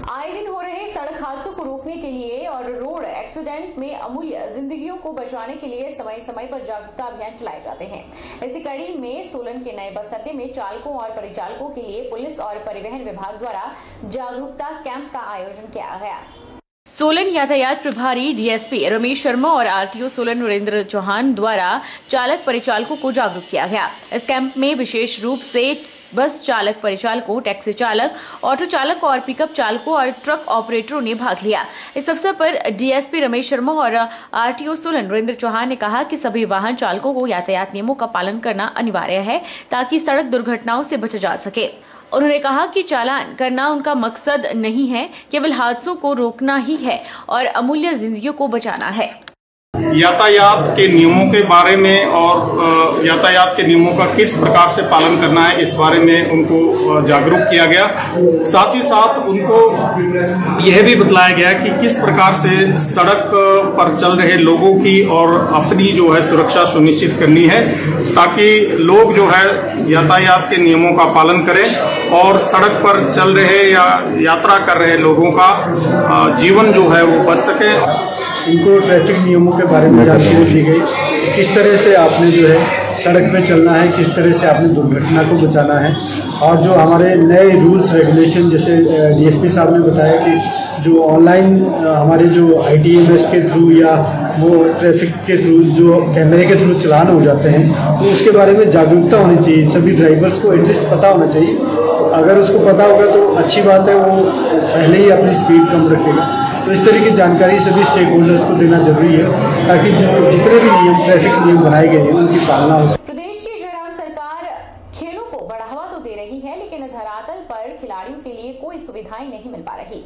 आए दिन हो रहे सड़क हादसों को रोकने के लिए और रोड एक्सीडेंट में अमूल्य जिंदगियों को बचाने के लिए समय समय पर जागरूकता अभियान चलाए जाते हैं। इसी कड़ी में सोलन के नए बस अड्डे में चालकों और परिचालकों के लिए पुलिस और परिवहन विभाग द्वारा जागरूकता कैंप का आयोजन किया गया। सोलन यातायात प्रभारी डीएसपी रमेश शर्मा और आरटीओ सोलन नरेंद्र चौहान द्वारा चालक परिचालकों को जागरूक किया गया। इस कैंप में विशेष रूप से बस चालक परिचालकों, टैक्सी चालक, ऑटो चालक और पिकअप चालकों और ट्रक ऑपरेटरों ने भाग लिया। इस अवसर पर डीएसपी रमेश शर्मा और आरटीओ सोलन नरेंद्र चौहान ने कहा कि सभी वाहन चालकों को यातायात नियमों का पालन करना अनिवार्य है ताकि सड़क दुर्घटनाओं से बचा जा सके। उन्होंने कहा कि चालान करना उनका मकसद नहीं है, केवल हादसों को रोकना ही है और अमूल्य जिंदगियों को बचाना है। यातायात के नियमों के बारे में और यातायात के नियमों का किस प्रकार से पालन करना है, इस बारे में उनको जागरूक किया गया। साथ ही साथ उनको यह भी बतलाया गया कि किस प्रकार से सड़क पर चल रहे लोगों की और अपनी जो है सुरक्षा सुनिश्चित करनी है, ताकि लोग जो है यातायात के नियमों का पालन करें और सड़क पर चल रहे या यात्रा कर रहे लोगों का जीवन जो है वो बच सके। इनको ट्रैफिक नियमों के बारे में जानकारी दी गई, किस तरह से आपने जो है सड़क पे चलना है, किस तरह से आपने दुर्घटना को बचाना है। और जो हमारे नए रूल्स रेगुलेशन, जैसे डीएसपी साहब ने बताया कि जो ऑनलाइन हमारे जो ITMS के थ्रू या वो ट्रैफिक के थ्रू जो कैमरे के थ्रू चलान हो जाते हैं, तो उसके बारे में जागरूकता होनी चाहिए। सभी ड्राइवर्स को एटलीस्ट पता होना चाहिए। अगर उसको पता होगा तो अच्छी बात है, वो पहले ही अपनी स्पीड कम रखेगा। तो इस तरह की जानकारी सभी स्टेक होल्डर्स को देना जरूरी है, ताकि जो जितने भी नियम, ट्रैफिक नियम बनाए गए हैं, उनकी पालना हो। प्रदेश की जयराम सरकार खेलों को बढ़ावा तो दे रही है, लेकिन धरातल पर खिलाड़ियों के लिए कोई सुविधाएं नहीं मिल पा रही।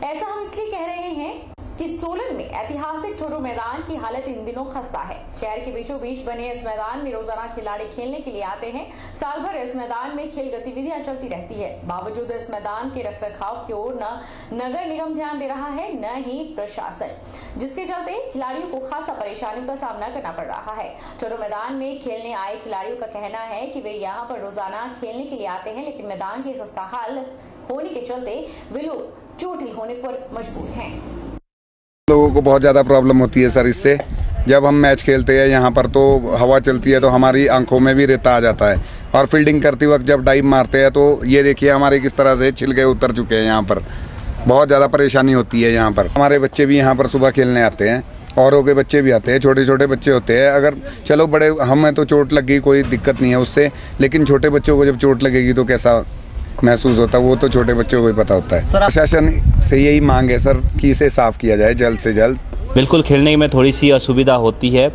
ऐसा हम इसलिए कह रहे हैं कि सोलन में ऐतिहासिक ठोडो मैदान की हालत इन दिनों खस्ता है। शहर के बीचों बीच बने इस मैदान में रोजाना खिलाड़ी खेलने के लिए आते हैं। साल भर इस मैदान में खेल गतिविधियां चलती रहती है। बावजूद इस मैदान के रखरखाव की ओर न नगर निगम ध्यान दे रहा है, न ही प्रशासन, जिसके चलते खिलाड़ियों को खासा परेशानियों का सामना करना पड़ रहा है। ठोडो मैदान में खेलने आए खिलाड़ियों का कहना है कि वे यहाँ पर रोजाना खेलने के लिए आते हैं, लेकिन मैदान की खस्ता हाल होने के चलते वे लोग चोटिल होने पर मजबूर हैं। लोगों को बहुत ज़्यादा प्रॉब्लम होती है सर इससे। जब हम मैच खेलते हैं यहाँ पर तो हवा चलती है तो हमारी आंखों में भी रेता आ जाता है, और फील्डिंग करते वक्त जब डाइव मारते हैं तो ये देखिए हमारे किस तरह से छिलके उतर चुके हैं। यहाँ पर बहुत ज़्यादा परेशानी होती है। यहाँ पर हमारे बच्चे भी यहाँ पर सुबह खेलने आते हैं, औरों के बच्चे भी आते हैं, छोटे छोटे बच्चे होते हैं। अगर चलो बड़े हमें तो चोट लग गई, कोई दिक्कत नहीं है उससे, लेकिन छोटे बच्चों को जब चोट लगेगी तो कैसा महसूस होता है वो तो छोटे बच्चों को ही पता होता है। प्रशासन से यही मांग है सर कि इसे साफ किया जाए जल्द से जल्द। बिल्कुल, खेलने में थोड़ी सी असुविधा होती है।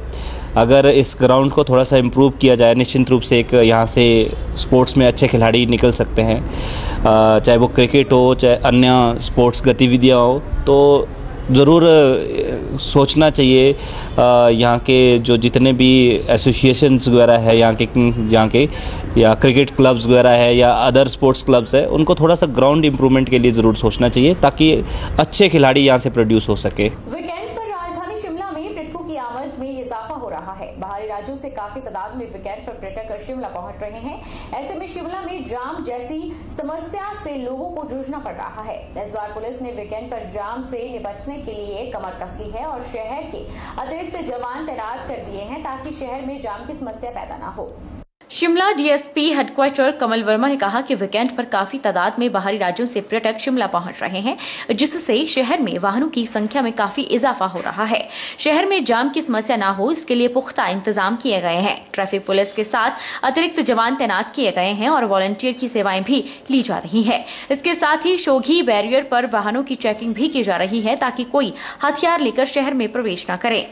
अगर इस ग्राउंड को थोड़ा सा इम्प्रूव किया जाए, निश्चित रूप से एक यहाँ से स्पोर्ट्स में अच्छे खिलाड़ी निकल सकते हैं, चाहे वो क्रिकेट हो चाहे अन्य स्पोर्ट्स गतिविधियाँ हो। तो ज़रूर सोचना चाहिए यहाँ के जो जितने भी एसोसिएशंस वगैरह है यहाँ के या क्रिकेट क्लब्स वगैरह है या अदर स्पोर्ट्स क्लब्स है, उनको थोड़ा सा ग्राउंड इम्प्रूवमेंट के लिए ज़रूर सोचना चाहिए ताकि अच्छे खिलाड़ी यहाँ से प्रोड्यूस हो सके। में इजाफा हो रहा है। बाहरी राज्यों से काफी तादाद में वीकेंड पर पर्यटक शिमला पहुंच रहे हैं। ऐसे में शिमला में जाम जैसी समस्या से लोगों को जूझना पड़ रहा है। इस बार पुलिस ने वीकेंड पर जाम से निपटने के लिए कमर कस ली है और शहर के अतिरिक्त जवान तैनात कर दिए हैं ताकि शहर में जाम की समस्या पैदा न हो। शिमला डीएसपी हेडक्वार्टर कमल वर्मा ने कहा कि वीकेंड पर काफी तादाद में बाहरी राज्यों से पर्यटक शिमला पहुंच रहे हैं, जिससे शहर में वाहनों की संख्या में काफी इजाफा हो रहा है। शहर में जाम की समस्या ना हो, इसके लिए पुख्ता इंतजाम किए गए हैं। ट्रैफिक पुलिस के साथ अतिरिक्त जवान तैनात किए गए हैं और वॉलंटियर की सेवाएं भी ली जा रही है। इसके साथ ही शोघी बैरियर पर वाहनों की चेकिंग भी की जा रही है ताकि कोई हथियार लेकर शहर में प्रवेश न करे।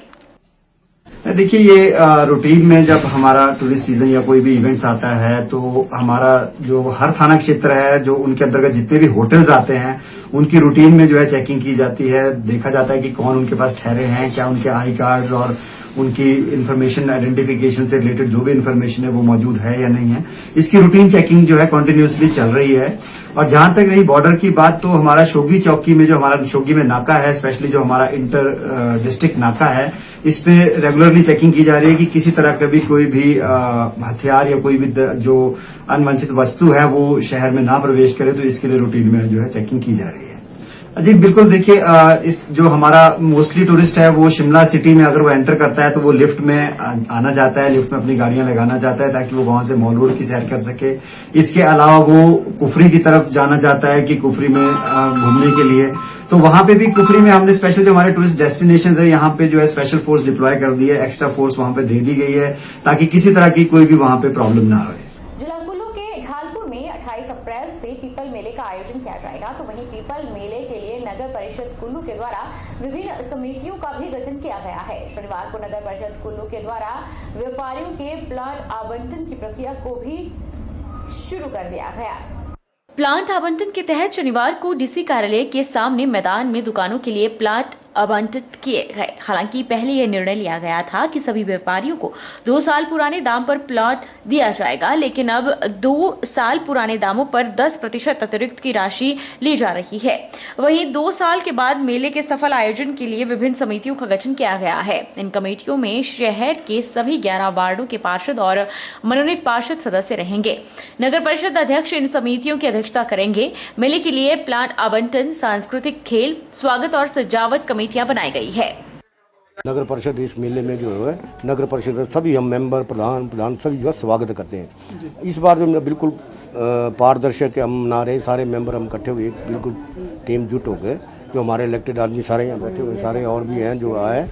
देखिए, ये रूटीन में जब हमारा टूरिस्ट सीजन या कोई भी इवेंट्स आता है तो हमारा जो हर थाना क्षेत्र है, जो उनके अंतर्गत जितने भी होटल्स आते हैं, उनकी रूटीन में जो है चेकिंग की जाती है। देखा जाता है कि कौन उनके पास ठहरे हैं, क्या उनके आई कार्ड्स और उनकी इन्फॉर्मेशन आइडेंटिफिकेशन से रिलेटेड जो भी इन्फॉर्मेशन है वो मौजूद है या नहीं है। इसकी रूटीन चेकिंग जो है कंटिन्यूअसली चल रही है। और जहां तक रही बॉर्डर की बात, तो हमारा शोगी चौकी में जो हमारा शोगी में नाका है, स्पेशली जो हमारा इंटर डिस्ट्रिक्ट नाका है, इस पे रेगुलरली चेकिंग की जा रही है कि किसी तरह का भी कोई भी हथियार या कोई भी जो अनवांछित वस्तु है वो शहर में ना प्रवेश करे। तो इसके लिए रूटीन में जो है चेकिंग की जा रही है। जी बिल्कुल, देखिए इस जो हमारा मोस्टली टूरिस्ट है वो शिमला सिटी में अगर वो एंटर करता है तो वो लिफ्ट में आना जाता है, लिफ्ट में अपनी गाड़ियां लगाना चाहता है ताकि वो वहां से मॉल रोड की सैर कर सके। इसके अलावा वो कुफरी की तरफ जाना चाहता है कि कुफरी में घूमने के लिए, तो वहां पे भी कुफरी में हमने स्पेशल जो हमारे टूरिस्ट डेस्टिनेशन है यहाँ पे जो है स्पेशल फोर्स डिप्लॉय कर दी है, एक्स्ट्रा फोर्स वहां पे दे दी गई है ताकि किसी तरह की कोई भी वहां पे प्रॉब्लम ना आए। जिला कुल्लू के ढालपुर में 28 अप्रैल से पीपल मेले का आयोजन किया जाएगा, तो वहीं पीपल मेले के लिए नगर परिषद कुल्लू के द्वारा विभिन्न समितियों का भी गठन किया गया है। शनिवार को नगर परिषद कुल्लू के द्वारा व्यापारियों के प्लाट आवंटन की प्रक्रिया को भी शुरू कर दिया गया। प्लांट आवंटन के तहत शनिवार को डीसी कार्यालय के सामने मैदान में दुकानों के लिए प्लाट आवंटित किए गए। हालांकि पहले यह निर्णय लिया गया था कि सभी व्यापारियों को 2 साल पुराने दाम पर प्लॉट दिया जाएगा, लेकिन अब 2 साल पुराने दामों पर 10% अतिरिक्त की राशि ली जा रही है। वहीं 2 साल के बाद मेले के सफल आयोजन के लिए विभिन्न समितियों का गठन किया गया है। इन कमेटियों में शहर के सभी 11 वार्डों के पार्षद और मनोनीत पार्षद सदस्य रहेंगे। नगर परिषद अध्यक्ष इन समितियों की अध्यक्षता करेंगे। मेले के लिए प्लांट आवंटन, सांस्कृतिक खेल, स्वागत और सजावट कमेटियां बनाई गई है। नगर परिषद इस मेले में जो है नगर परिषद सभी हम मेंबर प्रधान सभी जो है स्वागत करते हैं। इस बार जो बिल्कुल पारदर्शक हम ना रहे, सारे मेंबर हम इकट्ठे हुए बिल्कुल टीम जुट हो गए, जो हमारे इलेक्टेड आदमी सारे यहाँ बैठे हुए सारे और भी हैं जो आए,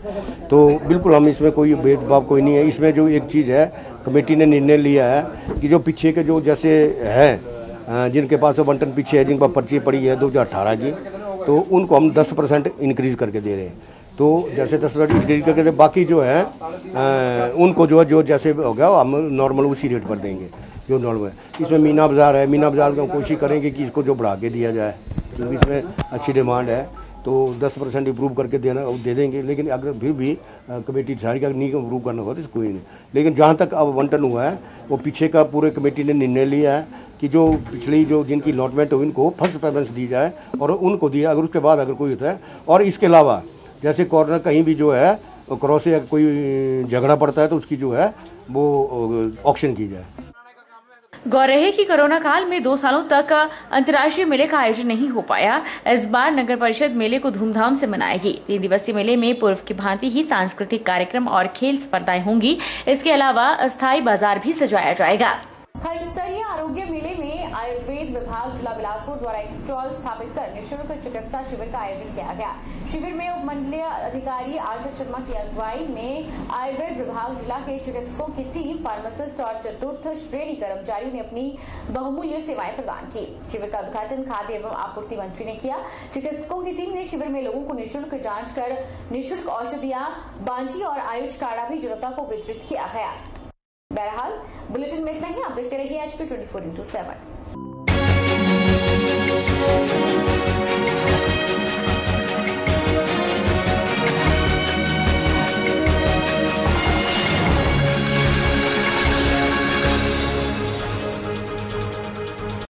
तो बिल्कुल हम इसमें कोई भेदभाव कोई नहीं है। इसमें जो एक चीज़ है कमेटी ने निर्णय लिया है कि जो पीछे के जो जैसे है जिनके पास बंटन पीछे है, जिनके पास पर्ची पड़ी है 2018 की, तो उनको हम 10% इंक्रीज करके दे रहे हैं। तो जैसे 10% इंक्रीज करके दे, बाकी जो है उनको जो जैसे हो गया हम नॉर्मल उसी रेट पर देंगे जो नॉर्मल है। इसमें मीना बाज़ार है, मीना बाज़ार में हम कोशिश करेंगे कि इसको जो बढ़ा के दिया जाए, क्योंकि इसमें अच्छी डिमांड है, तो 10% इम्प्रूव करके दे देंगे। लेकिन अगर फिर भी कमेटी सारी का नहीं इम्प्रूव करना होगा तो कोई नहीं। लेकिन जहाँ तक अब आवंटन हुआ है वो पीछे का पूरे कमेटी ने निर्णय लिया है कि जो पिछली जो जिनकी अलॉटमेंट हो इनको फर्स्ट प्रेफरेंस दी जाए और उनको दिया, अगर उसके बाद अगर कोई होता है। और इसके अलावा जैसे कॉर्नर कहीं भी जो है क्रॉस से कोई झगड़ा पड़ता है तो उसकी जो है वो ऑक्शन की जाए। गौर है कि कोरोना काल में 2 सालों तक अंतर्राष्ट्रीय मेले का आयोजन नहीं हो पाया। इस बार नगर परिषद मेले को धूमधाम से मनाएगी। 3 दिवसीय मेले में पूर्व की भांति ही सांस्कृतिक कार्यक्रम और खेल स्पर्धाएं होंगी। इसके अलावा अस्थायी बाजार भी सजाया जाएगा। खंड स्तरीय आरोग्य मेले में आयुर्वेद विभाग जिला बिलासपुर द्वारा एक स्टॉल स्थापित कर निःशुल्क चिकित्सा शिविर का आयोजन किया गया। शिविर में उप मंडलीय अधिकारी आशा शर्मा की अगुवाई में आयुर्वेद विभाग जिला के चिकित्सकों की टीम, फार्मासिस्ट और चतुर्थ श्रेणी कर्मचारियों ने अपनी बहुमूल्य सेवाएं प्रदान की। शिविर का उद्घाटन खाद्य एवं आपूर्ति मंत्री ने किया। चिकित्सकों की टीम ने शिविर में लोगों को निःशुल्क जाँच कर निःशुल्क औषधियां बांटी और आयुष काढ़ा भी जनता को वितरित किया गया। बहरहाल बुलेटिन में इतना ही। आप देखते रहिए HP 24x7।